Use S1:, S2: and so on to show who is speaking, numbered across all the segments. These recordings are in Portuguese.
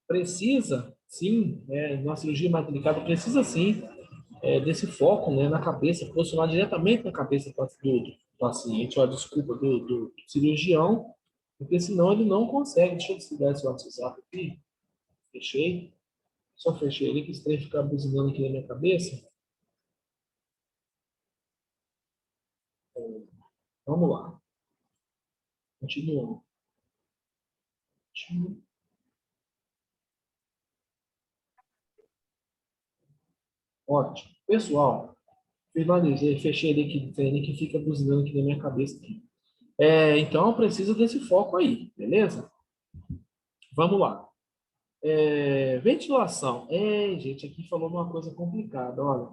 S1: precisa, sim, na cirurgia mais delicada, precisa sim desse foco, né, na cabeça, posicionar diretamente na cabeça do paciente, ó, desculpa, do cirurgião, porque senão ele não consegue. Deixa eu desligar esse WhatsApp aqui. Fechei. Só fechei ele, que esse trem ficar buzinando aqui na minha cabeça. Vamos lá. Continuando. Ótimo. Pessoal, finalizei, fechei ele aqui, tem que fica buzinando aqui na minha cabeça. Então, precisa desse foco aí, beleza? Vamos lá. Ventilação. Gente, aqui falou uma coisa complicada. Olha,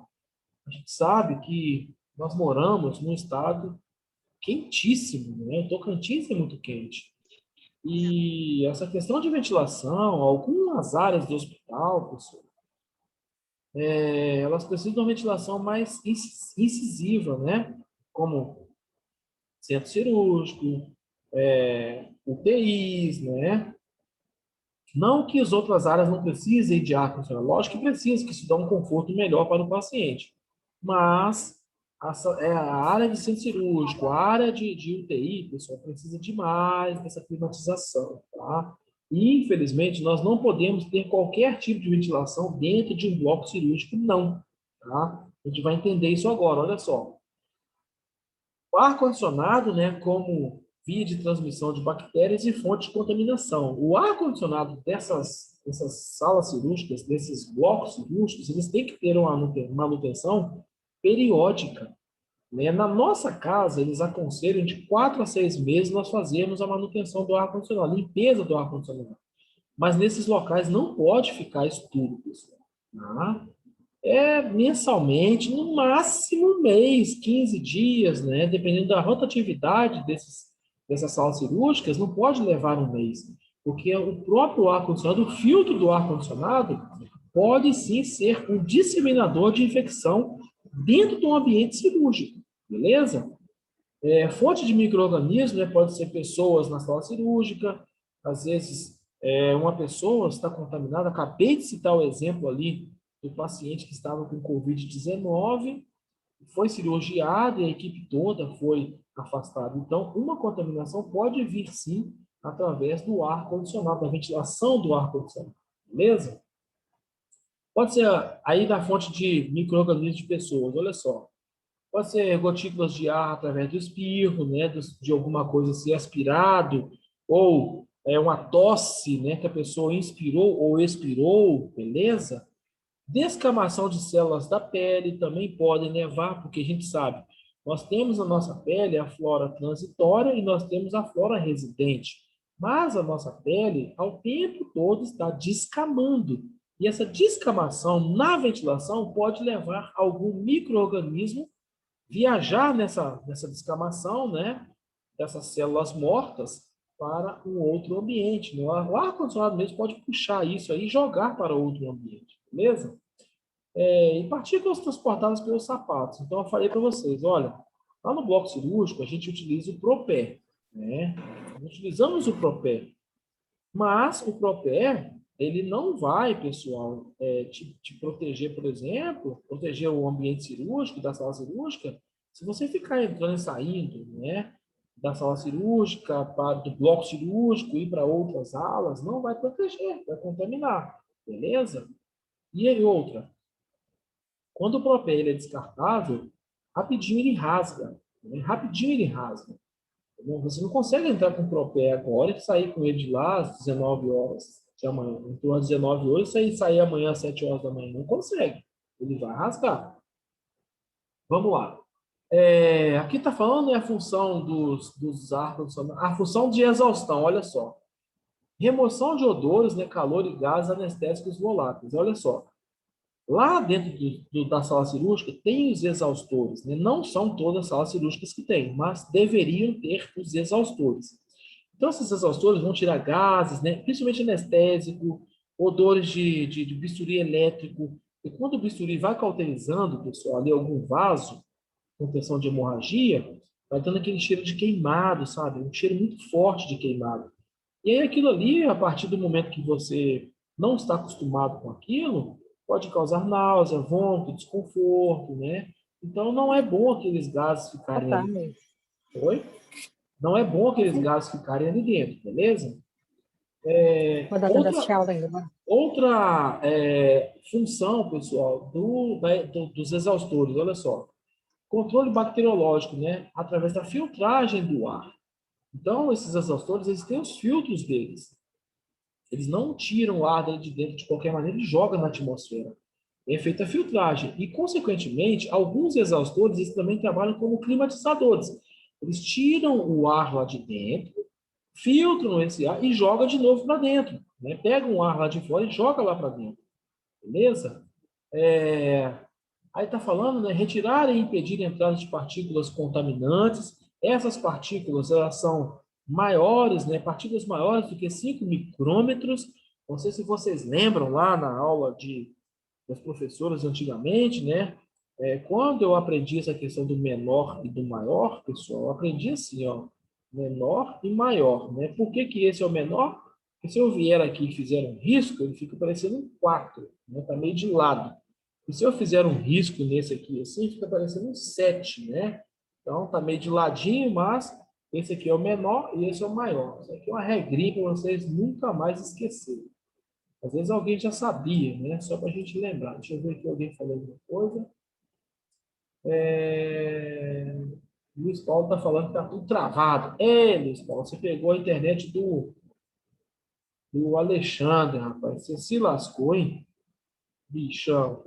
S1: a gente sabe que nós moramos num estado quentíssimo, né? Tocantins é muito quente. E essa questão de ventilação, algumas áreas do hospital, pessoal, elas precisam de uma ventilação mais incisiva, né? Como centro cirúrgico, UTIs, né? Não que as outras áreas não precisem de ar-condicionado, lógico que precisa, que isso dá um conforto melhor para o paciente. Mas a área de centro cirúrgico, a área de UTI, pessoal, precisa demais dessa climatização, tá? E, infelizmente, nós não podemos ter qualquer tipo de ventilação dentro de um bloco cirúrgico, não, tá? A gente vai entender isso agora, olha só. O ar-condicionado, né, como via de transmissão de bactérias e fonte de contaminação. O ar-condicionado dessas salas cirúrgicas, desses blocos cirúrgicos, eles têm que ter uma manutenção periódica, né? Na nossa casa, eles aconselham de 4 a 6 meses nós fazermos a manutenção do ar-condicionado, a limpeza do ar-condicionado. Mas nesses locais não pode ficar isso tudo, pessoal. Tá? Mensalmente, no máximo um mês, 15 dias, né? Dependendo da rotatividade dessas salas cirúrgicas, não pode levar um mês, porque o próprio ar-condicionado, o filtro do ar-condicionado, pode sim ser um disseminador de infecção dentro do ambiente cirúrgico, beleza? Fonte de micro-organismos, né? Pode ser pessoas na sala cirúrgica, às vezes uma pessoa está contaminada. Acabei de citar o exemplo ali do paciente que estava com Covid-19, foi cirurgiado e a equipe toda foi afastada. Então, uma contaminação pode vir sim através do ar condicionado, da ventilação do ar condicionado, beleza? Pode ser aí da fonte de micro-organismos de pessoas, olha só. Pode ser gotículas de ar através do espirro, né, de alguma coisa ser aspirado, ou uma tosse, né, que a pessoa inspirou ou expirou, beleza? Descamação de células da pele também podem levar, porque a gente sabe, nós temos na nossa pele a flora transitória e nós temos a flora residente. Mas a nossa pele, ao tempo todo, está descamando. E essa descamação na ventilação pode levar algum micro-organismo viajar nessa descamação, né, dessas células mortas para um outro ambiente. Né? O ar-condicionado mesmo pode puxar isso aí e jogar para outro ambiente, beleza? E partículas transportadas pelos sapatos. Então, eu falei para vocês, olha, lá no bloco cirúrgico, a gente utiliza o Propé, né? Utilizamos o Propé, mas o Propé, ele não vai, pessoal, te proteger, por exemplo, proteger o ambiente cirúrgico, da sala cirúrgica, se você ficar entrando e saindo, né, da sala cirúrgica, do bloco cirúrgico, ir para outras alas, não vai proteger, vai contaminar, beleza? E aí outra, quando o Propé ele é descartável, rapidinho ele rasga, né? Rapidinho ele rasga. Você não consegue entrar com o Propé agora e sair com ele de lá às 19 horas de amanhã. Entrou às 19 horas e sair amanhã às 7 horas da manhã. Não consegue. Ele vai rasgar. Vamos lá. Aqui está falando a função dos ar-condicionados, a função de exaustão, olha só. Remoção de odores, né, calor e gases anestésicos voláteis. Olha só. Lá dentro da sala cirúrgica tem os exaustores, né? Não são todas as salas cirúrgicas que têm, mas deveriam ter os exaustores. Então, esses exaustores vão tirar gases, né? Principalmente anestésico, odores de bisturi elétrico. E quando o bisturi vai cauterizando, pessoal, ali algum vaso, contenção de hemorragia, vai dando aquele cheiro de queimado, sabe? Um cheiro muito forte de queimado. E aí aquilo ali, a partir do momento que você não está acostumado com aquilo, pode causar náusea, vômito, desconforto, né? Então, não é bom aqueles gases ficarem
S2: Tá,
S1: ali.
S2: mesmo.
S1: Oi? Não é bom aqueles gases ficarem ali dentro, beleza?
S2: Vou dar toda
S1: Outra,
S2: tchau ainda, né?
S1: outra função, pessoal, dos exaustores, olha só. Controle bacteriológico, né? Através da filtragem do ar. Então, esses exaustores, eles têm os filtros deles. Eles não tiram o ar de dentro de qualquer maneira e jogam na atmosfera. É feita a filtragem. E, consequentemente, alguns exaustores eles também trabalham como climatizadores. Eles tiram o ar lá de dentro, filtram esse ar e jogam de novo para dentro. Né? Pegam o ar lá de fora e joga lá para dentro. Beleza? Aí está falando, né? Retirar e impedir a entrada de partículas contaminantes. Essas partículas, elas são maiores, né? Partículas maiores do que 5 micrômetros. Não sei se vocês lembram lá na aula das professoras antigamente, né? Quando eu aprendi essa questão do menor e do maior, pessoal, eu aprendi assim, ó, menor e maior, né? Por que que esse é o menor? Porque se eu vier aqui e fizer um risco, ele fica parecendo um 4, né? Tá meio de lado. E se eu fizer um risco nesse aqui assim, fica parecendo um 7, né? Então tá meio de ladinho, mas esse aqui é o menor e esse é o maior. Isso aqui é uma regrinha para vocês nunca mais esquecerem. Às vezes alguém já sabia, né? Só para a gente lembrar. Deixa eu ver aqui alguém falando alguma coisa. Luiz Paulo está falando que está tudo travado. Luiz Paulo, você pegou a internet do Alexandre, rapaz. Você se lascou, hein? Bichão.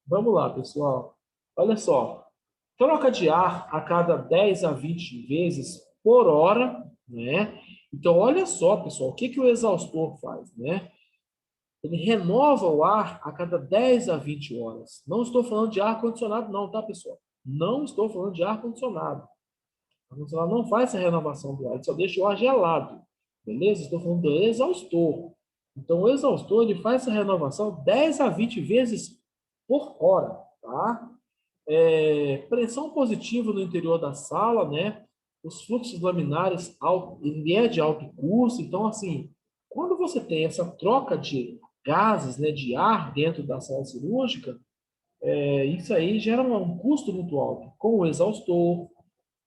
S1: Vamos lá, pessoal. Olha só. Troca de ar a cada 10 a 20 vezes por hora, né? Então, olha só, pessoal, o que que o exaustor faz, né? Ele renova o ar a cada 10 a 20 horas. Não estou falando de ar-condicionado, não, tá, pessoal? Não estou falando de ar-condicionado. O ar-condicionado não faz essa renovação do ar, ele só deixa o ar gelado. Beleza? Estou falando do exaustor. Então, o exaustor ele faz essa renovação 10 a 20 vezes por hora, tá? Pressão positiva no interior da sala, né? Os fluxos laminares, ele é de alto custo. Então, assim, quando você tem essa troca de gases, né, de ar dentro da sala cirúrgica, isso aí gera um custo muito alto, com o exaustor,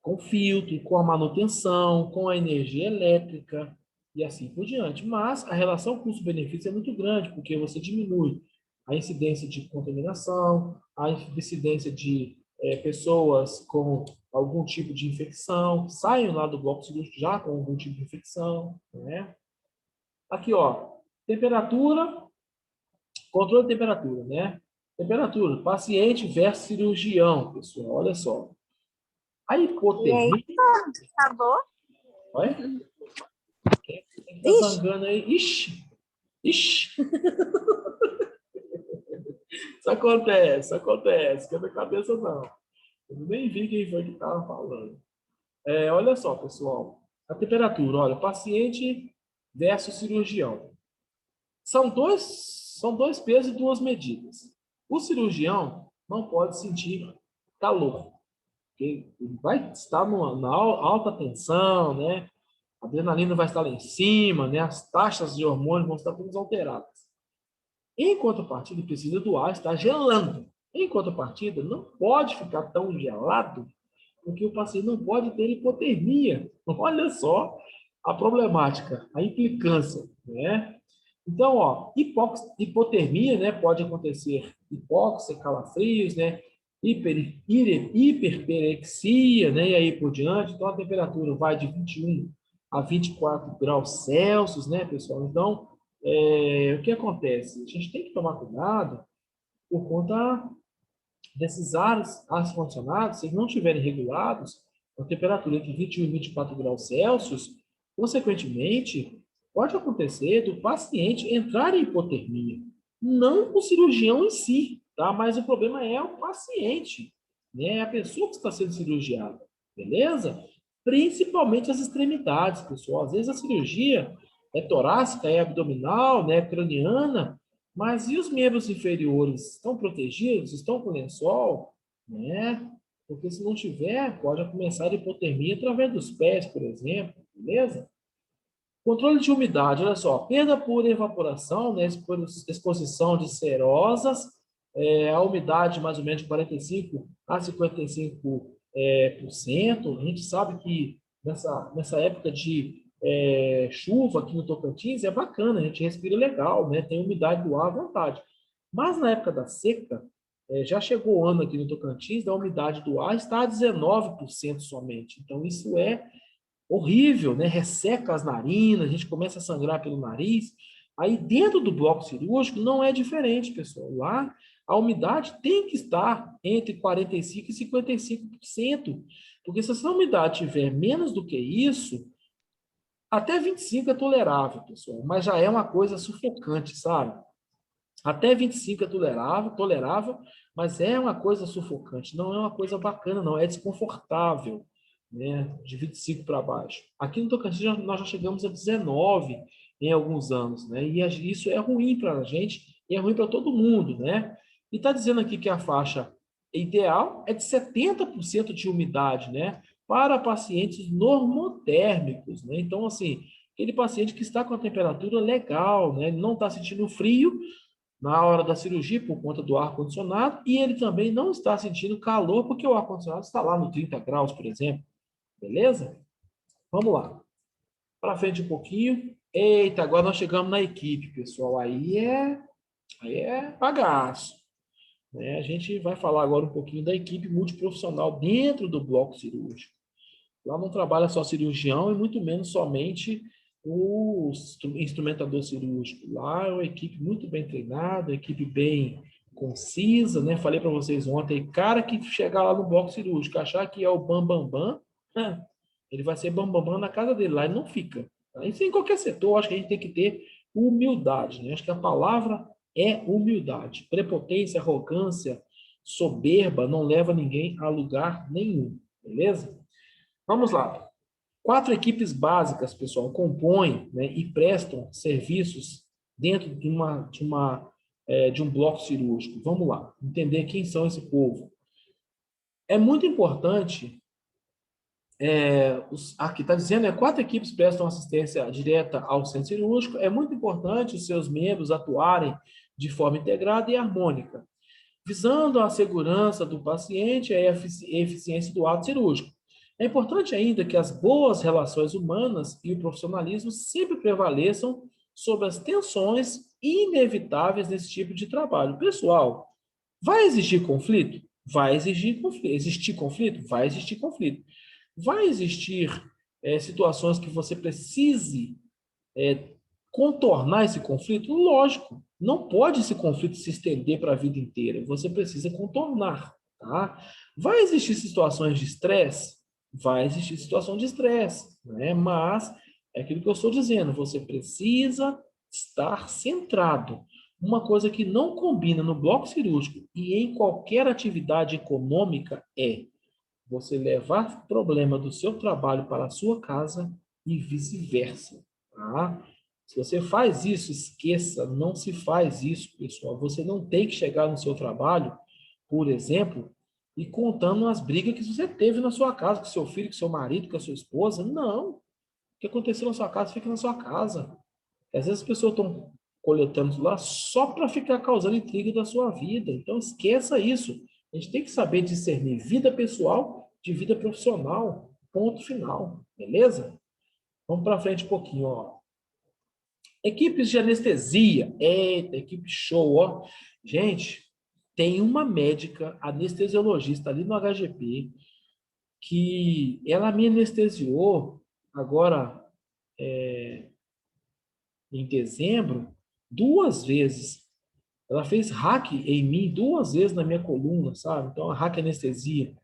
S1: com o filtro, com a manutenção, com a energia elétrica e assim por diante. Mas a relação custo-benefício é muito grande, porque você diminui a incidência de contaminação, a incidência de pessoas com algum tipo de infecção, que saem lá do bloco cirúrgico já com algum tipo de infecção, né? Aqui, ó, temperatura, controle de temperatura, né? Temperatura, paciente versus cirurgião, pessoal, olha só. A
S2: E aí,
S1: hipotermia,
S2: acabou?
S1: olha, quem está
S2: Ixi,
S1: zangando aí? Ixi, ixi, isso acontece, que é da cabeça não. Eu nem vi quem foi que estava falando. Olha só, pessoal, a temperatura, olha, paciente versus cirurgião. São dois pesos e duas medidas. O cirurgião não pode sentir calor, porque ele vai estar na alta tensão, né? A adrenalina vai estar lá em cima, né? As taxas de hormônio vão estar todas alteradas. Em contrapartida, precisa do ar estar gelando. Em contrapartida, não pode ficar tão gelado, porque o paciente não pode ter hipotermia. Olha só a problemática, a implicância, né? Então, ó, hipotermia, né, pode acontecer hipóxia, calafrios, né, hiperperexia, né, e aí por diante. Então, a temperatura vai de 21 a 24 graus Celsius, né, pessoal? Então, o que acontece? A gente tem que tomar cuidado por conta desses ar-condicionados, se eles não estiverem regulados, com temperatura entre 21 e 24 graus Celsius, consequentemente, pode acontecer do paciente entrar em hipotermia. Não o cirurgião em si, tá? Mas o problema é o paciente, né? É a pessoa que está sendo cirurgiada, beleza? Principalmente as extremidades, pessoal. Às vezes a cirurgia é torácica, é abdominal, né? Craniana, mas e os membros inferiores estão protegidos? Estão com lençol? Né? Porque se não tiver, pode começar a hipotermia através dos pés, por exemplo, beleza? Controle de umidade, olha só, perda por evaporação, né, por exposição de cerosas, a umidade mais ou menos de 45 a 55%. A gente sabe que nessa época de chuva aqui no Tocantins é bacana, a gente respira legal, né, tem umidade do ar à vontade. Mas na época da seca, já chegou o ano aqui no Tocantins, da umidade do ar está a 19% somente. Então, isso é horrível, né? Resseca as narinas, a gente começa a sangrar pelo nariz. Aí, dentro do bloco cirúrgico, não é diferente, pessoal. Lá, a umidade tem que estar entre 45% e 55%. Porque se essa umidade tiver menos do que isso, até 25% é tolerável, pessoal. Mas já é uma coisa sufocante, sabe? Até 25 é tolerável, mas é uma coisa sufocante, não é uma coisa bacana, não, é desconfortável, né? De 25 para baixo. Aqui no Tocantins nós já chegamos a 19 em alguns anos, né? E isso é ruim para a gente e é ruim para todo mundo, né? E está dizendo aqui que a faixa ideal é de 70% de umidade, né? Para pacientes normotérmicos, né? Então, assim, aquele paciente que está com a temperatura legal, né? Ele não está sentindo frio na hora da cirurgia por conta do ar-condicionado e ele também não está sentindo calor porque o ar-condicionado está lá no 30 graus, por exemplo. Beleza? Vamos lá. Para frente um pouquinho. Eita, agora nós chegamos na equipe, pessoal. Aí é bagaço. Né? A gente vai falar agora um pouquinho da equipe multiprofissional dentro do bloco cirúrgico. Lá não trabalha só cirurgião e muito menos somente o instrumentador cirúrgico. Lá é uma equipe muito bem treinada, uma equipe bem concisa, né? Falei para vocês ontem, cara que chegar lá no bloco cirúrgico, achar que é o bam, bam, bam, ele vai ser bam, bam, bam na casa dele, lá ele não fica. Isso em qualquer setor, acho que a gente tem que ter humildade, né? Acho que a palavra é humildade. Prepotência, arrogância, soberba não leva ninguém a lugar nenhum, beleza? Vamos lá. 4 equipes básicas, pessoal, compõem, né, e prestam serviços dentro de um bloco cirúrgico. Vamos lá, entender quem são esse povo. É muito importante, aqui está dizendo, 4 equipes prestam assistência direta ao centro cirúrgico. É muito importante os seus membros atuarem de forma integrada e harmônica, visando a segurança do paciente e a eficiência do ato cirúrgico. É importante ainda que as boas relações humanas e o profissionalismo sempre prevaleçam sobre as tensões inevitáveis nesse tipo de trabalho. Pessoal, vai existir conflito? Vai existir conflito. Existir conflito? Vai existir conflito. Vai existir situações que você precise contornar esse conflito? Lógico, não pode esse conflito se estender para a vida inteira. Você precisa contornar, tá? Vai existir situações de estresse? Vai existir situação de estresse, né? Mas é aquilo que eu estou dizendo, você precisa estar centrado. Uma coisa que não combina no bloco cirúrgico e em qualquer atividade econômica é você levar o problema do seu trabalho para a sua casa e vice-versa, tá? Se você faz isso, esqueça, não se faz isso, pessoal. Você não tem que chegar no seu trabalho, por exemplo, e contando as brigas que você teve na sua casa, com seu filho, com seu marido, com a sua esposa. Não. O que aconteceu na sua casa, fica na sua casa. Às vezes as pessoas estão coletando isso lá só para ficar causando intriga da sua vida. Então, esqueça isso. A gente tem que saber discernir vida pessoal de vida profissional. Ponto final. Beleza? Vamos para frente um pouquinho, ó. Equipes de anestesia. Eita, equipe show, ó. Gente, tem uma médica anestesiologista ali no HGP que ela me anestesiou agora em dezembro 2 vezes. Ela fez hack em mim 2 vezes na minha coluna, sabe? Então, a hack anestesia.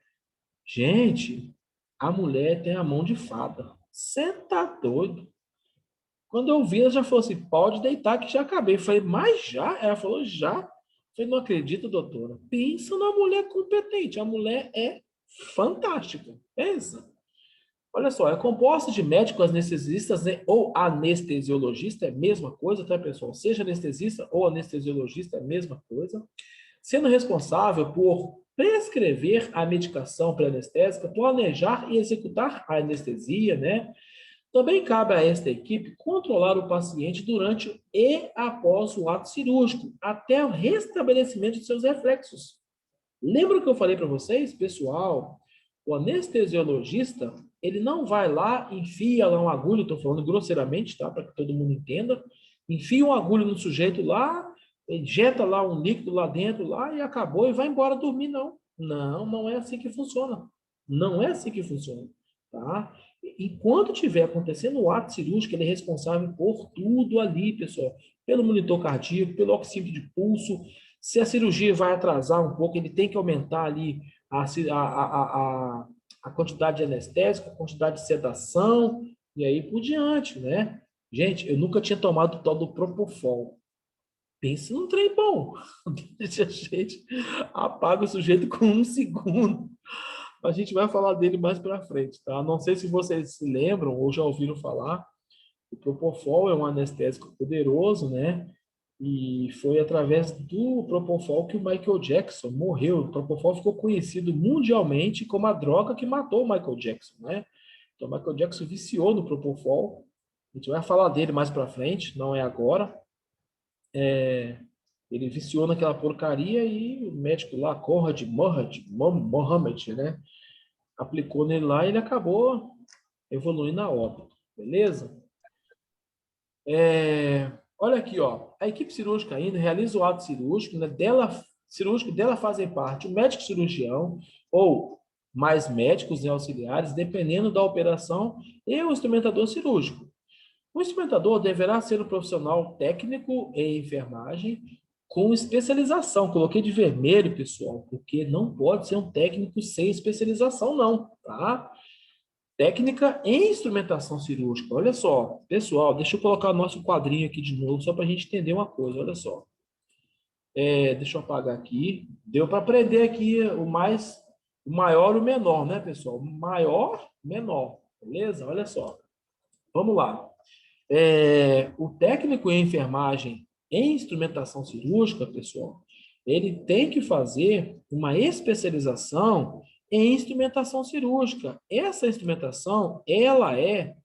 S1: Gente, a mulher tem a mão de fada. Você tá doido? Quando eu vi, ela já falou assim, pode deitar que já acabei. Eu falei, mas já? Ela falou, já. Eu falei, não acredito, doutora. Pensa na mulher competente. A mulher é fantástica. Pensa. Olha só, é composta de médicos anestesistas, né, ou anestesiologista, é a mesma coisa, tá, pessoal? Seja anestesista ou anestesiologista, é a mesma coisa. Sendo responsável por prescrever a medicação pré-anestésica, planejar e executar a anestesia, né? Também cabe a esta equipe controlar o paciente durante e após o ato cirúrgico, até o restabelecimento de seus reflexos. Lembra que eu falei para vocês, pessoal? O anestesiologista, ele não vai lá, enfia lá uma agulha, estou falando grosseiramente, tá? Para que todo mundo entenda. Enfia uma agulha no sujeito lá, injeta lá um líquido lá dentro lá e acabou e vai embora dormir, não. Não, não é assim que funciona. Não é assim que funciona, tá? Enquanto estiver acontecendo o ato cirúrgico, ele é responsável por tudo ali, pessoal. Pelo monitor cardíaco, pelo oxímetro de pulso. Se a cirurgia vai atrasar um pouco, ele tem que aumentar ali a quantidade de anestésico, a quantidade de sedação, e aí por diante, né? Gente, eu nunca tinha tomado o tal do Propofol. Pense num trem bom. Deixa a gente apaga o sujeito com 1 segundo. A gente vai falar dele mais para frente, tá? Não sei se vocês se lembram ou já ouviram falar. O Propofol é um anestésico poderoso, né? E foi através do Propofol que o Michael Jackson morreu. O Propofol ficou conhecido mundialmente como a droga que matou o Michael Jackson, né? Então, o Michael Jackson viciou no Propofol. A gente vai falar dele mais para frente, não é agora. Ele viciou naquela porcaria e o médico lá, Conrad Mohammed, né? Aplicou nele lá e ele acabou evoluindo a óbito, beleza? Olha aqui, ó. A equipe cirúrgica ainda realiza o ato cirúrgico, né? Dela fazem parte o médico cirurgião ou mais médicos, né, auxiliares, dependendo da operação, e o instrumentador cirúrgico. O instrumentador deverá ser um profissional técnico em enfermagem com especialização. Coloquei de vermelho, pessoal, porque não pode ser um técnico sem especialização, não, tá? Técnica em instrumentação cirúrgica. Olha só, pessoal, deixa eu colocar o nosso quadrinho aqui de novo, só para a gente entender uma coisa. Olha só. Deixa eu apagar aqui. Deu para aprender aqui o maior e o menor, né, pessoal? Maior, menor. Beleza? Olha só. Vamos lá. O técnico em enfermagem em instrumentação cirúrgica, pessoal, ele tem que fazer uma especialização em instrumentação cirúrgica. Essa instrumentação, ela é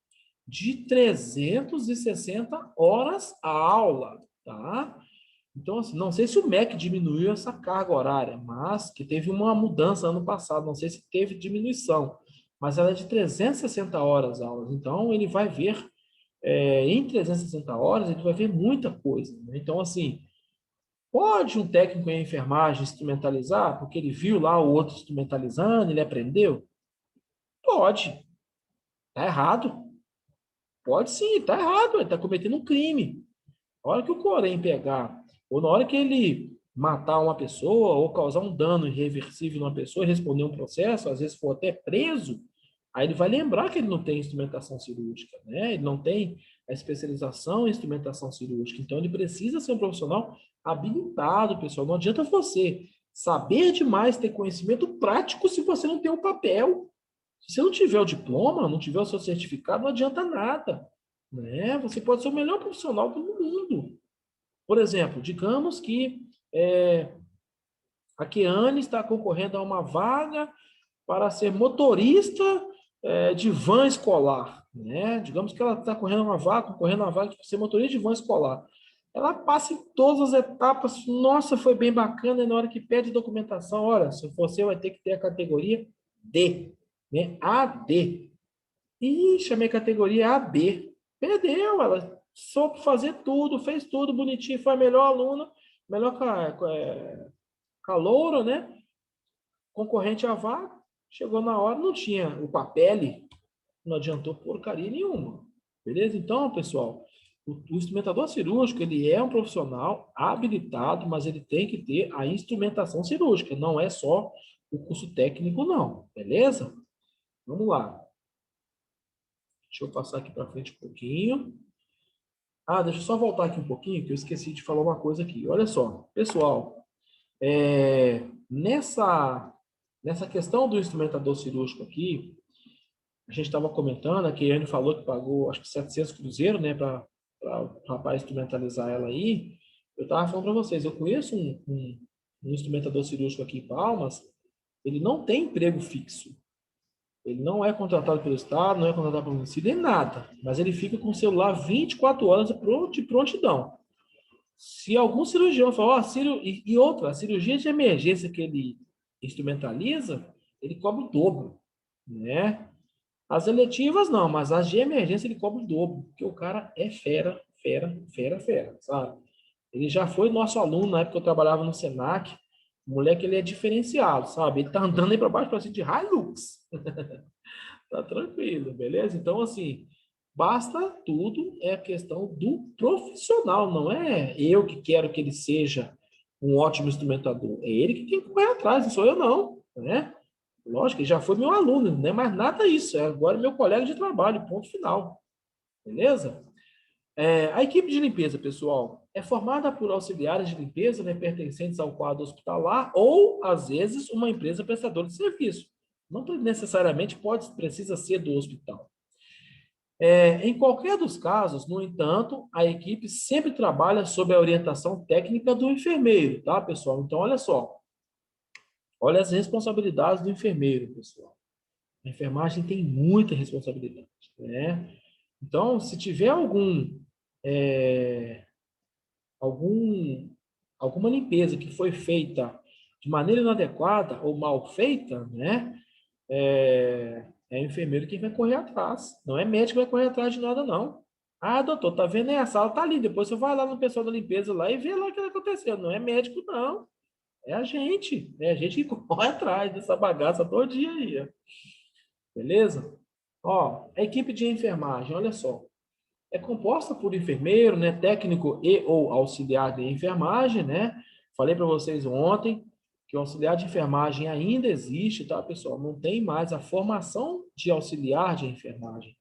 S1: de 360 horas a aula, tá? Então, assim, não sei se o MEC diminuiu essa carga horária, mas que teve uma mudança ano passado, não sei se teve diminuição, mas ela é de 360 horas a aula. Então, ele vai ver, em 360 horas, ele vai ver muita coisa, né? Então, assim, pode um técnico em enfermagem instrumentalizar, porque ele viu lá o outro instrumentalizando, ele aprendeu? Pode. Tá errado. Pode sim, tá errado, ele está cometendo um crime. Na hora que o Corém pegar, ou na hora que ele matar uma pessoa, ou causar um dano irreversível numa pessoa, e responder um processo, às vezes for até preso, aí ele vai lembrar que ele não tem instrumentação cirúrgica, né? Ele não tem a especialização em instrumentação cirúrgica. Então, ele precisa ser um profissional habilitado, pessoal. Não adianta você saber demais, ter conhecimento prático se você não tem o papel. Se você não tiver o diploma, não tiver o seu certificado, não adianta nada, né? Você pode ser o melhor profissional do mundo. Por exemplo, digamos que a Keane está concorrendo a uma vaga para ser motorista de van escolar, né? Digamos que ela está concorrendo a uma vaga para ser motorista de van escolar. Ela passa em todas as etapas. Nossa, foi bem bacana. E na hora que pede documentação, olha, se você vai ter que ter a categoria D, né? AD. Ixi, a minha categoria é AB. Perdeu, ela soube fazer tudo, fez tudo bonitinho, foi a melhor aluna, melhor caloura, né? Concorrente à vaga. Chegou na hora, não tinha o papel, não adiantou porcaria nenhuma. Beleza? Então, pessoal, o instrumentador cirúrgico, ele é um profissional habilitado, mas ele tem que ter a instrumentação cirúrgica, não é só o curso técnico, não. Beleza? Vamos lá. Deixa eu passar aqui para frente um pouquinho. Deixa eu só voltar aqui um pouquinho, que eu esqueci de falar uma coisa aqui. Olha só, pessoal, nessa questão do instrumentador cirúrgico aqui, a gente estava comentando, a Keiane falou que pagou, acho que 700 cruzeiros, né, para o rapaz instrumentalizar ela aí. Eu estava falando para vocês, eu conheço um instrumentador cirúrgico aqui em Palmas, ele não tem emprego fixo. Ele não é contratado pelo Estado, não é contratado pelo município, nem nada. Mas ele fica com o celular 24 horas de prontidão. Se algum cirurgião falar, e outra, a cirurgia de emergência que ele instrumentaliza, ele cobra o dobro, né? As eletivas não, mas as de emergência ele cobra o dobro, porque o cara é fera, fera, fera, fera, sabe? Ele já foi nosso aluno na época que eu trabalhava no Senac. O moleque, ele é diferenciado, sabe? Ele tá andando aí para baixo para cima de Hilux. Tá tranquilo, beleza? Então, assim, basta tudo, é a questão do profissional, não é eu que quero que ele seja um ótimo instrumentador. É ele que tem que correr atrás, não sou eu não, né? Lógico, ele já foi meu aluno, não é mais nada isso, é agora meu colega de trabalho, ponto final, beleza? A equipe de limpeza, pessoal, é formada por auxiliares de limpeza, né, pertencentes ao quadro hospitalar ou, às vezes, uma empresa prestadora de serviço. Não necessariamente precisa ser do hospital. Em qualquer dos casos, no entanto, a equipe sempre trabalha sob a orientação técnica do enfermeiro, tá, pessoal? Então, olha só. Olha as responsabilidades do enfermeiro, pessoal. A enfermagem tem muita responsabilidade, né? Então, se tiver é, algum, alguma limpeza que foi feita de maneira inadequada ou mal feita, né? É enfermeiro quem vai correr atrás. Não é médico que vai correr atrás de nada, não. Ah, doutor, tá vendo aí? A sala tá ali. Depois você vai lá no pessoal da limpeza lá e vê lá o que aconteceu. Não é médico, não. É a gente. É a gente que corre atrás dessa bagaça todo dia aí. Ó. Beleza? Ó, a equipe de enfermagem, olha só. É composta por enfermeiro, né, técnico e ou auxiliar de enfermagem, né? Falei para vocês ontem que o auxiliar de enfermagem ainda existe, tá, pessoal? Não tem mais a formação de auxiliar de enfermagem,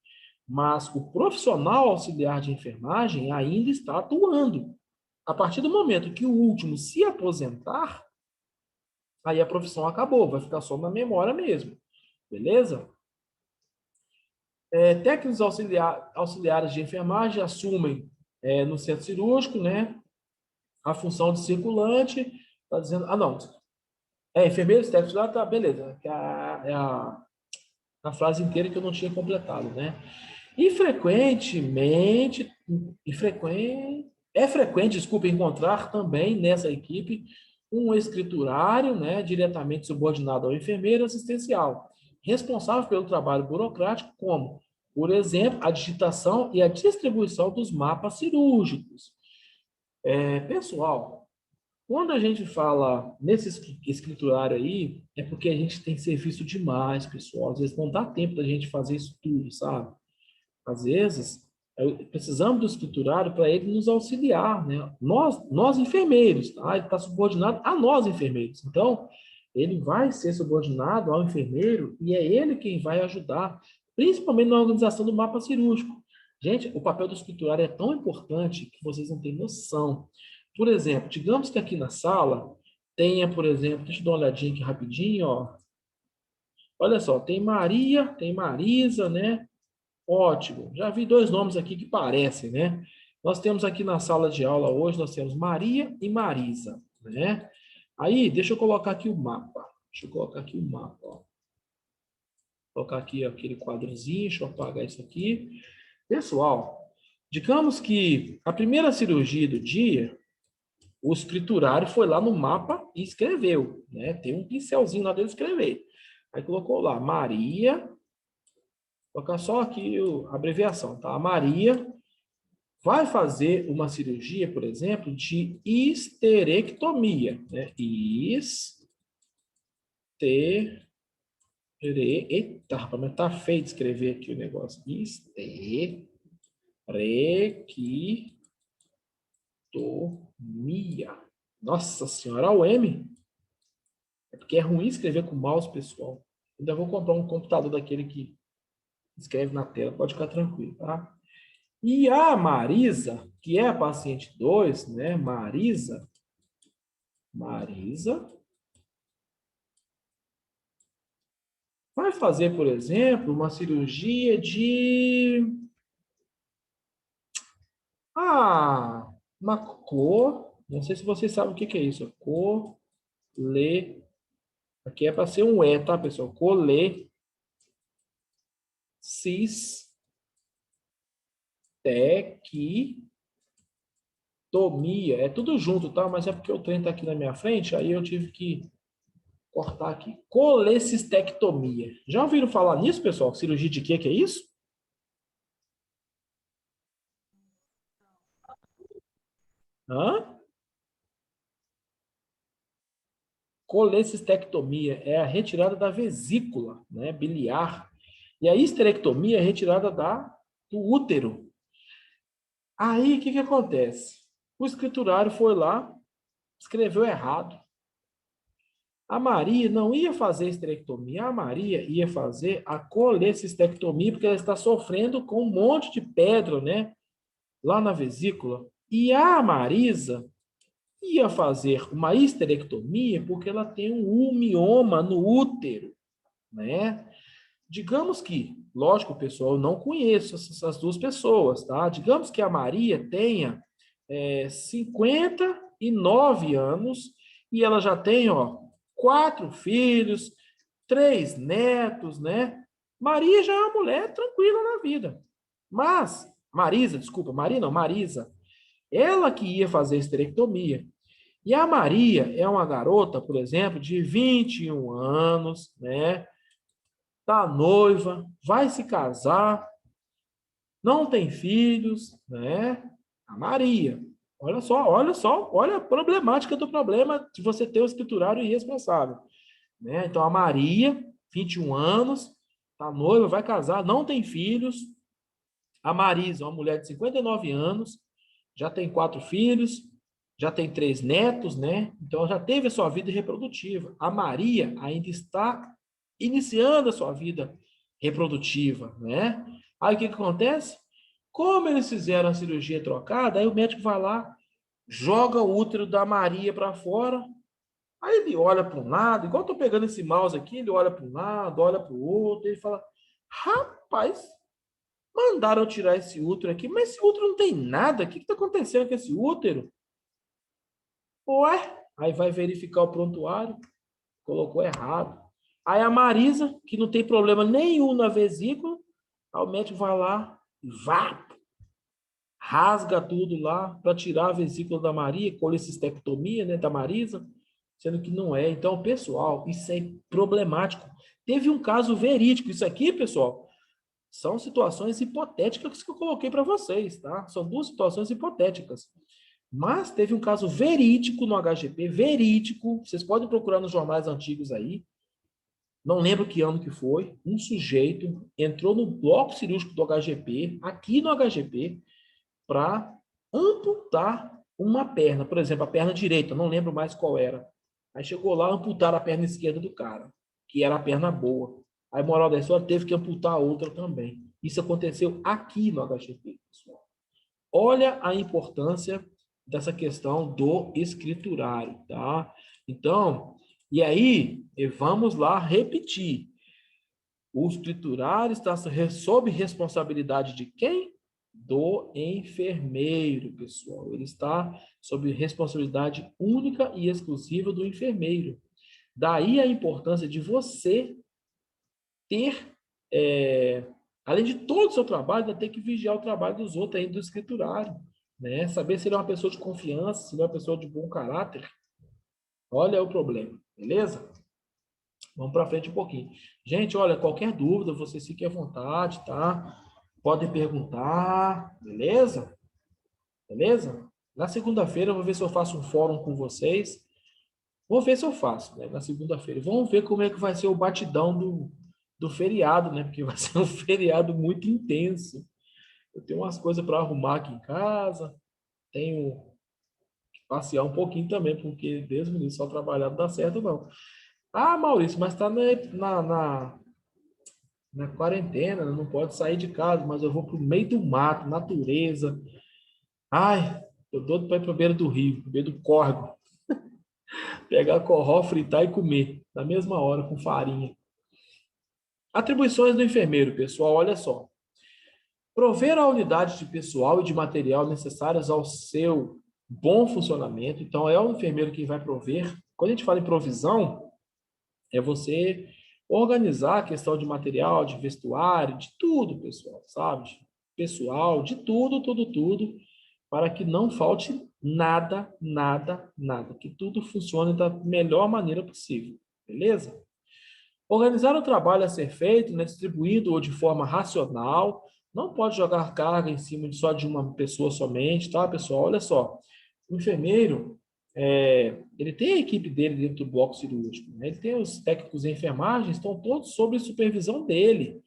S1: mas o profissional auxiliar de enfermagem ainda está atuando. A partir do momento que o último se aposentar, aí a profissão acabou, vai ficar só na memória mesmo, beleza? Técnicos auxiliares de enfermagem assumem no centro cirúrgico, né, a função de circulante, tá dizendo, não, enfermeiros, técnicos, tá, beleza, que a frase inteira que eu não tinha completado, né? E frequentemente, é frequente, desculpa, encontrar também nessa equipe um escriturário, né, diretamente subordinado ao enfermeiro assistencial, responsável pelo trabalho burocrático, como, por exemplo, a digitação e a distribuição dos mapas cirúrgicos. Pessoal, quando a gente fala nesse escriturário aí, é porque a gente tem serviço demais, pessoal. Às vezes não dá tempo da gente fazer isso tudo, sabe? Às vezes, precisamos do escriturário para ele nos auxiliar, né? Nós enfermeiros, tá? Ele está subordinado a nós enfermeiros. Então, ele vai ser subordinado ao enfermeiro e é ele quem vai ajudar, principalmente na organização do mapa cirúrgico. Gente, o papel do escriturário é tão importante que vocês não têm noção. Por exemplo, digamos que aqui na sala tenha, por exemplo, deixa eu dar uma olhadinha aqui rapidinho, ó. Olha só, tem Maria, tem Marisa, né? Ótimo. Já vi dois nomes aqui que parecem, né? Nós temos aqui na sala de aula hoje, nós temos Maria e Marisa, né? Aí, deixa eu colocar aqui o mapa. Deixa eu colocar aqui o mapa, ó. Vou colocar aqui aquele quadrozinho, deixa eu apagar isso aqui. Pessoal, digamos que a primeira cirurgia do dia, o escriturário foi lá no mapa e escreveu, né? Tem um pincelzinho lá dele escrever. Aí colocou lá, Maria, vou colocar só aqui a abreviação, tá? A Maria vai fazer uma cirurgia, por exemplo, de histerectomia, né? Eita, rapaz, mas tá feio de escrever aqui o negócio. Histerectomia. Nossa senhora, o M. É porque é ruim escrever com mouse, pessoal. Ainda vou comprar um computador daquele que escreve na tela, pode ficar tranquilo, tá? E a Marisa, que é a paciente 2, né? Marisa vai fazer, por exemplo, uma cirurgia de uma cor, não sei se vocês sabem o que é isso, aqui é para ser um E, tá, pessoal? É tudo junto, tá? Mas é porque o trem tá aqui na minha frente, aí eu tive que cortar aqui. Colecistectomia. Já ouviram falar nisso, pessoal? Cirurgia de quê que é isso? Hã? Colecistectomia é a retirada da vesícula, né, biliar. E a histerectomia é a retirada do útero. Aí, o que acontece? O escriturário foi lá, escreveu errado. A Maria não ia fazer esterectomia, a Maria ia fazer a colecistectomia, porque ela está sofrendo com um monte de pedra, né, lá na vesícula. E a Marisa ia fazer uma histerectomia porque ela tem um mioma no útero, né? Digamos que, lógico, pessoal, eu não conheço essas duas pessoas, tá? Digamos que a Maria tenha 59 anos e ela já tem, ó, 4 filhos, 3 netos, né? Maria já é uma mulher tranquila na vida. Mas, Marisa, desculpa, Maria não, Marisa, ela que ia fazer esterectomia. E a Maria é uma garota, por exemplo, de 21 anos, né? Tá noiva, vai se casar, não tem filhos, né? A Maria. Olha a problemática do problema de você ter o escriturário irresponsável, né? Então a Maria, 21 anos, tá noiva, vai casar, não tem filhos. A Marisa, uma mulher de 59 anos, já tem 4 filhos, já tem 3 netos, né? Então já teve a sua vida reprodutiva. A Maria ainda está iniciando a sua vida reprodutiva, né? Aí o que acontece? Como eles fizeram a cirurgia trocada, aí o médico vai lá, joga o útero da Maria para fora, aí ele olha para um lado, igual eu tô pegando esse mouse aqui, ele olha para um lado, olha para o outro, e fala: rapaz, mandaram tirar esse útero aqui, mas esse útero não tem nada, o que está acontecendo com esse útero? Ué? Aí vai verificar o prontuário, colocou errado. Aí a Marisa, que não tem problema nenhum na vesícula, aí o médico vai lá e vá, rasga tudo lá para tirar a vesícula da Maria, colecistectomia, né, da Marisa, sendo que não é. Então, pessoal, isso é problemático. Teve um caso verídico. Isso aqui, pessoal, são situações hipotéticas que eu coloquei para vocês, tá? São duas situações hipotéticas. Mas teve um caso verídico no HGP, verídico. Vocês podem procurar nos jornais antigos aí. Não lembro que ano que foi. Um sujeito entrou no bloco cirúrgico do HGP, aqui no HGP, para amputar uma perna. Por exemplo, a perna direita, não lembro mais qual era. Aí chegou lá, amputaram a perna esquerda do cara, que era a perna boa. Aí, moral da história, teve que amputar a outra também. Isso aconteceu aqui no HGP, pessoal. Olha a importância dessa questão do escriturário, tá? Então, e aí, vamos lá repetir. O escriturário está sob responsabilidade de quem? Do enfermeiro, pessoal. Ele está sob responsabilidade única e exclusiva do enfermeiro. Daí a importância de você ter, além de todo o seu trabalho, ainda ter que vigiar o trabalho dos outros aí do escriturário, né? Saber se ele é uma pessoa de confiança, se ele é uma pessoa de bom caráter. Olha o problema, beleza? Vamos para frente um pouquinho. Gente, olha, qualquer dúvida, vocês fiquem à vontade, tá? Podem perguntar, beleza? Beleza? Na segunda-feira eu vou ver se eu faço um fórum com vocês. Vou ver se eu faço, né? Na segunda-feira. Vamos ver como é que vai ser o batidão do feriado, né? Porque vai ser um feriado muito intenso. Eu tenho umas coisas para arrumar aqui em casa. Tenho que passear um pouquinho também, porque Deus me livre, só trabalhar não dá certo, não. Ah, Maurício, mas está na quarentena, não pode sair de casa, mas eu vou para o meio do mato, natureza. Ai, tô doido para ir para a beira do rio, beira do córrego, pegar corró, fritar e comer, na mesma hora, com farinha. Atribuições do enfermeiro, pessoal, olha só. Prover a unidade de pessoal e de material necessários ao seu bom funcionamento. Então, é o enfermeiro que vai prover. Quando a gente fala em provisão, é você Organizar a questão de material, de vestuário, de tudo, pessoal, sabe? Pessoal, de tudo, tudo, tudo, para que não falte nada, nada, nada, que tudo funcione da melhor maneira possível, beleza? Organizar o trabalho a ser feito, né, distribuído ou de forma racional, não pode jogar carga em cima só de uma pessoa somente, tá, pessoal? Olha só, o enfermeiro, ele tem a equipe dele dentro do bloco cirúrgico, né? Ele tem os técnicos de enfermagem, estão todos sob supervisão dele.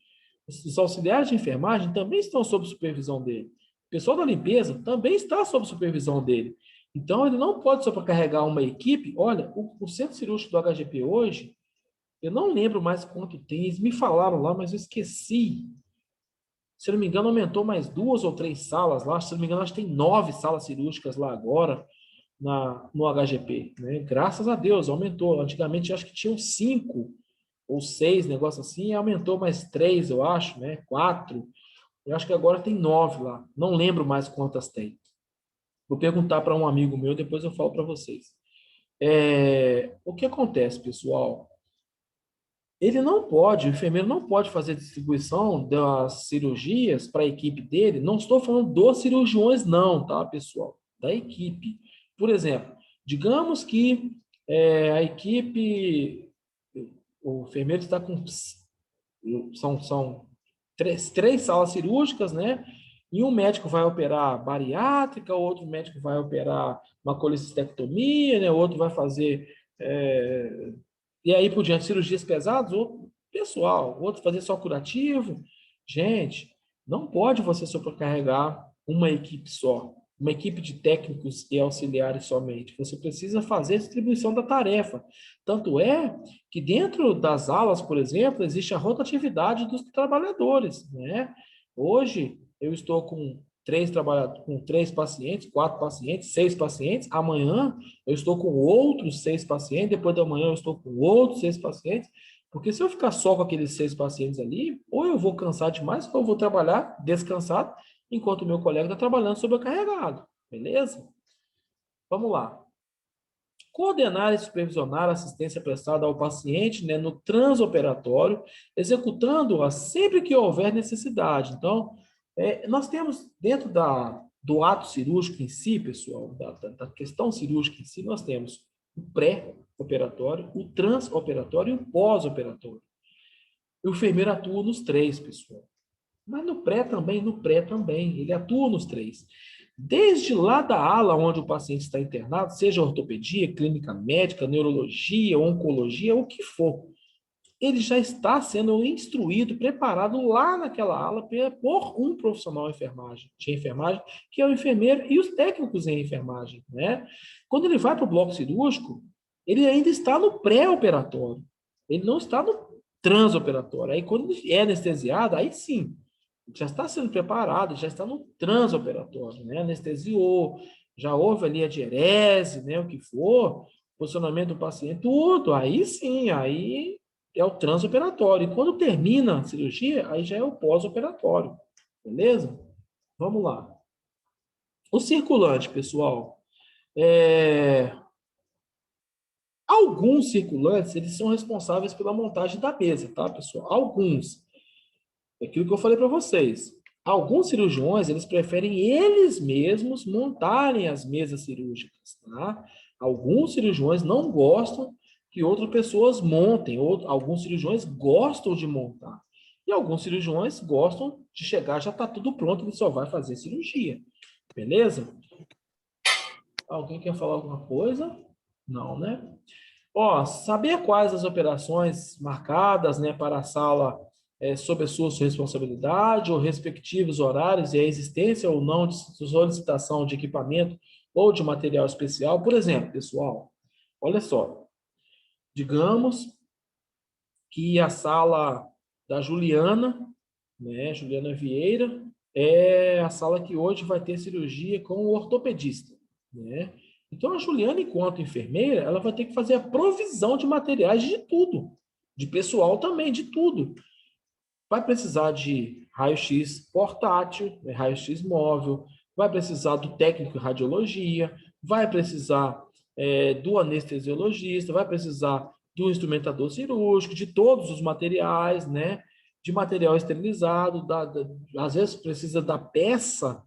S1: Os auxiliares de enfermagem também estão sob supervisão dele. O pessoal da limpeza também está sob supervisão dele. Então, ele não pode sobrecarregar uma equipe. Olha, o centro cirúrgico do HGP hoje, eu não lembro mais quanto tem, eles me falaram lá, mas eu esqueci. Se não me engano, aumentou mais 2 ou 3 salas lá. Se não me engano, acho que tem 9 salas cirúrgicas lá agora no HGP. Né? Graças a Deus, aumentou. Antigamente, acho que tinham 5 ou 6, negócio assim, e aumentou mais 3, eu acho, né? 4. Eu acho que agora tem 9 lá. Não lembro mais quantas tem. Vou perguntar para um amigo meu, depois eu falo para vocês. O que acontece, pessoal? Ele não pode, o enfermeiro não pode fazer distribuição das cirurgias para a equipe dele. Não estou falando dos cirurgiões, não, tá, pessoal? Da equipe. Por exemplo, digamos que a equipe, o enfermeiro está com, são três salas cirúrgicas, né? E um médico vai operar bariátrica, outro médico vai operar uma colecistectomia, né? Outro vai fazer e aí por diante, cirurgias pesadas, ou pessoal, outro fazer só curativo. Gente, não pode você sobrecarregar uma equipe só, uma equipe de técnicos e auxiliares somente. Você precisa fazer a distribuição da tarefa. Tanto é que dentro das alas, por exemplo, existe a rotatividade dos trabalhadores, né? Hoje, eu estou com 3 pacientes, 4 pacientes, 6 pacientes. Amanhã eu estou com outros 6 pacientes, depois da manhã eu estou com outros 6 pacientes, porque se eu ficar só com aqueles 6 pacientes ali, ou eu vou cansar demais, ou eu vou trabalhar descansado, enquanto o meu colega está trabalhando sobrecarregado, beleza? Vamos lá. Coordenar e supervisionar a assistência prestada ao paciente, né, no transoperatório, executando-a sempre que houver necessidade. Então, nós temos dentro do ato cirúrgico em si, pessoal, da questão cirúrgica em si, nós temos o pré-operatório, o transoperatório e o pós-operatório. O enfermeiro atua nos 3, pessoal. Mas no pré também, ele atua nos 3. Desde lá da ala onde o paciente está internado, seja ortopedia, clínica médica, neurologia, oncologia, o que for, ele já está sendo instruído, preparado lá naquela ala por um profissional de enfermagem, que é o enfermeiro e os técnicos em enfermagem, né? Quando ele vai para o bloco cirúrgico, ele ainda está no pré-operatório, ele não está no transoperatório. Aí quando ele é anestesiado, aí sim, já está sendo preparado, já está no transoperatório, né? Anestesiou, já houve ali a diérese, né? O que for, posicionamento do paciente, tudo. Aí sim, aí é o transoperatório. E quando termina a cirurgia, aí já é o pós-operatório. Beleza? Vamos lá. O circulante, pessoal. Alguns circulantes, eles são responsáveis pela montagem da mesa, tá, pessoal? Alguns. É aquilo que eu falei para vocês. Alguns cirurgiões, eles preferem eles mesmos montarem as mesas cirúrgicas, tá? Alguns cirurgiões não gostam que outras pessoas montem, alguns cirurgiões gostam de montar. E alguns cirurgiões gostam de chegar, já está tudo pronto, ele só vai fazer cirurgia. Beleza? Alguém quer falar alguma coisa? Não, né? Ó, saber quais as operações marcadas, né, para a sala sob a sua responsabilidade, ou respectivos horários e a existência ou não de solicitação de equipamento ou de material especial. Por exemplo, pessoal, olha só, digamos que a sala da Juliana, né, Juliana Vieira, é a sala que hoje vai ter cirurgia com o ortopedista, né? Então, a Juliana, enquanto enfermeira, ela vai ter que fazer a provisão de materiais de tudo, de pessoal também, de tudo. Vai precisar de raio-x portátil, raio-x móvel, vai precisar do técnico em radiologia, vai precisar do anestesiologista, vai precisar do instrumentador cirúrgico, de todos os materiais, né? De material esterilizado, às vezes precisa da peça,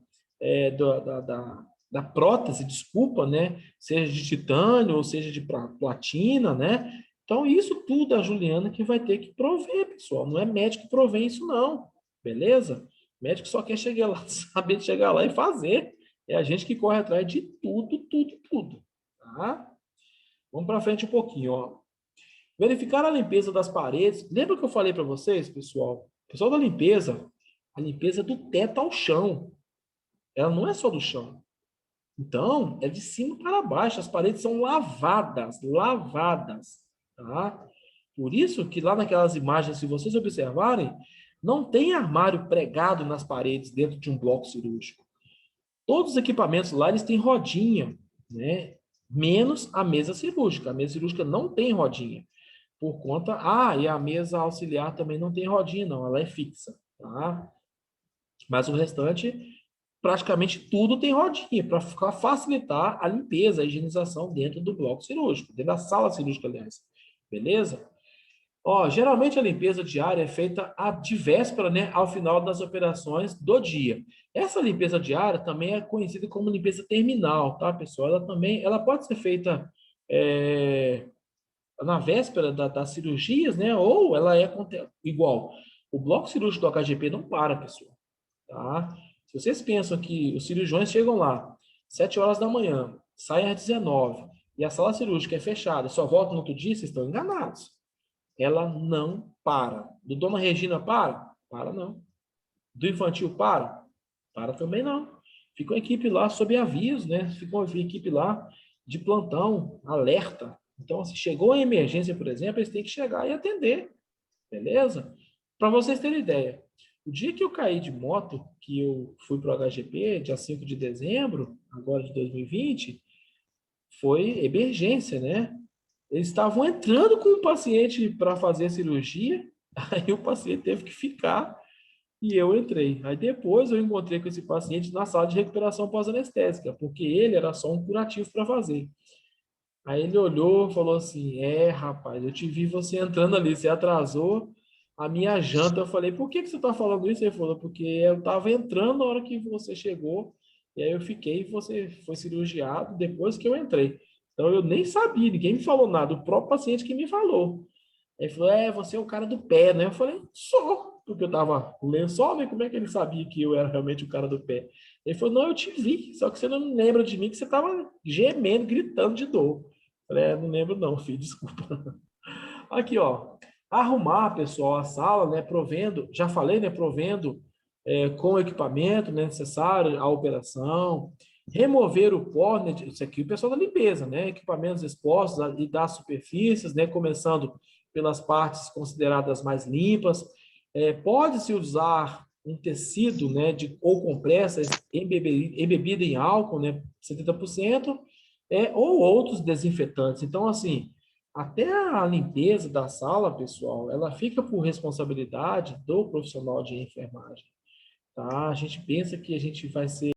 S1: da prótese, desculpa, né? Seja de titânio ou seja de platina, né? Então, isso tudo a Juliana que vai ter que prover, pessoal. Não é médico que provê isso, não. Beleza? O médico só quer chegar lá, saber chegar lá e fazer. É a gente que corre atrás de tudo, tudo, tudo. Tá? Vamos para frente um pouquinho, ó. Verificar a limpeza das paredes. Lembra que eu falei para vocês, pessoal? Pessoal da limpeza, a limpeza é do teto ao chão. Ela não é só do chão. Então, é de cima para baixo. As paredes são lavadas, lavadas, tá? Por isso que lá naquelas imagens, se vocês observarem, não tem armário pregado nas paredes dentro de um bloco cirúrgico. Todos os equipamentos lá, eles têm rodinha, né? Menos a mesa cirúrgica. A mesa cirúrgica não tem rodinha. Por conta... e a mesa auxiliar também não tem rodinha, não. Ela é fixa, tá? Mas o restante, praticamente tudo tem rodinha, para facilitar a limpeza, a higienização dentro do bloco cirúrgico, dentro da sala cirúrgica, aliás. Beleza? Ó, geralmente a limpeza diária é feita de véspera, né, ao final das operações do dia. Essa limpeza diária também é conhecida como limpeza terminal, tá, pessoal? Ela pode ser feita na véspera das cirurgias, né, ou ela é igual. O bloco cirúrgico do HGP não para, pessoal, tá? Se vocês pensam que os cirurgiões chegam lá 7 horas da manhã, saem às 19 e a sala cirúrgica é fechada, só voltam no outro dia, vocês estão enganados. Ela não para. Do Dona Regina para? Para não. Do infantil para? Para também não. Fica uma equipe lá sob aviso, né? Fica uma equipe lá de plantão, alerta. Então, se chegou a emergência, por exemplo, eles têm que chegar e atender. Beleza? Para vocês terem ideia, o dia que eu caí de moto, que eu fui para o HGP, dia 5 de dezembro, agora de 2020, foi emergência, né? Eles estavam entrando com o paciente para fazer a cirurgia, aí o paciente teve que ficar e eu entrei. Aí depois eu encontrei com esse paciente na sala de recuperação pós-anestésica, porque ele era só um curativo para fazer. Aí ele olhou e falou assim: rapaz, eu te vi você entrando ali, você atrasou a minha janta. Eu falei: por que você está falando isso? Ele falou: porque eu estava entrando na hora que você chegou, e aí eu fiquei e você foi cirurgiado depois que eu entrei. Então eu nem sabia, ninguém me falou nada, o próprio paciente que me falou. Aí ele falou: você é o cara do pé, né? Eu falei: sou, porque eu estava com lençol, né? Como é que ele sabia que eu era realmente o cara do pé? Ele falou: não, eu te vi, só que você não lembra de mim, que você estava gemendo, gritando de dor. Eu falei: não lembro não, filho, desculpa. Aqui, ó, arrumar, pessoal, a sala, né? Provendo, já falei, né? Provendo com o equipamento, né, necessário à operação, remover o pó, né, isso aqui é o pessoal da limpeza, né, equipamentos expostos e das superfícies, né, começando pelas partes consideradas mais limpas. Pode-se usar um tecido, né, ou compressa embebida em álcool, né, 70%, ou outros desinfetantes. Então, assim, até a limpeza da sala, pessoal, ela fica por responsabilidade do profissional de enfermagem. Tá? A gente pensa que a gente vai ser